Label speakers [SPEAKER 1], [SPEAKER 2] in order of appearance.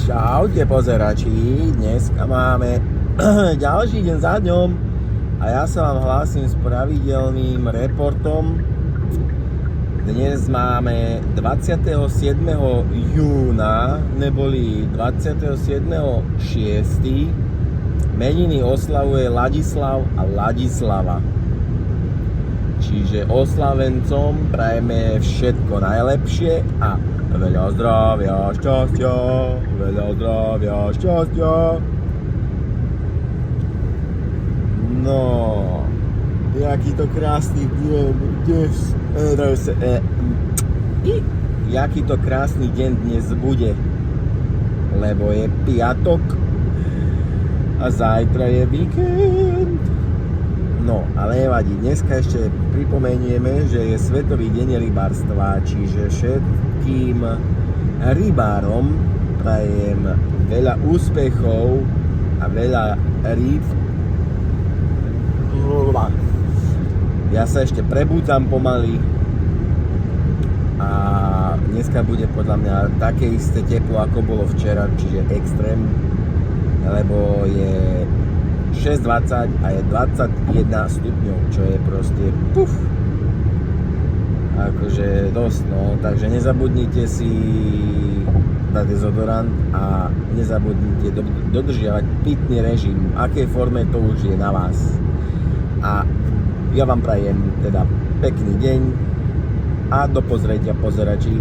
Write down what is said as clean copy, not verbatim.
[SPEAKER 1] Čaute pozerači, dneska máme ďalší deň za dňom a ja sa vám hlásim s pravidelným reportom. Dnes máme 27. júna, neboli 27.6. Meniny oslavuje Ladislav a Ladislava. Čiže oslavencom prajeme všetko najlepšie a veľa zdravia, šťastia, veľa zdravia, šťastia. No, jaký to krásny deň dnes, jaký to krásny deň dnes bude, lebo je piatok a zajtra je víkend. No, ale nevadí, dneska ešte pripomenieme, že je Svetový deň rybárstva, čiže všetkým rybárom prajem veľa úspechov a veľa rýb. Ja sa ešte prebúdzam pomaly a dneska bude podľa mňa také isté teplo, ako bolo včera, čiže extrém, lebo je 6:20 a je 21 stupňov, čo je proste puf. Akože dosť, no, takže nezabudnite si dať dezodorant a nezabudnite dodržiavať pitný režim. V akej forme to už je na vás. A ja vám prajem teda pekný deň a do pozretia pozerači.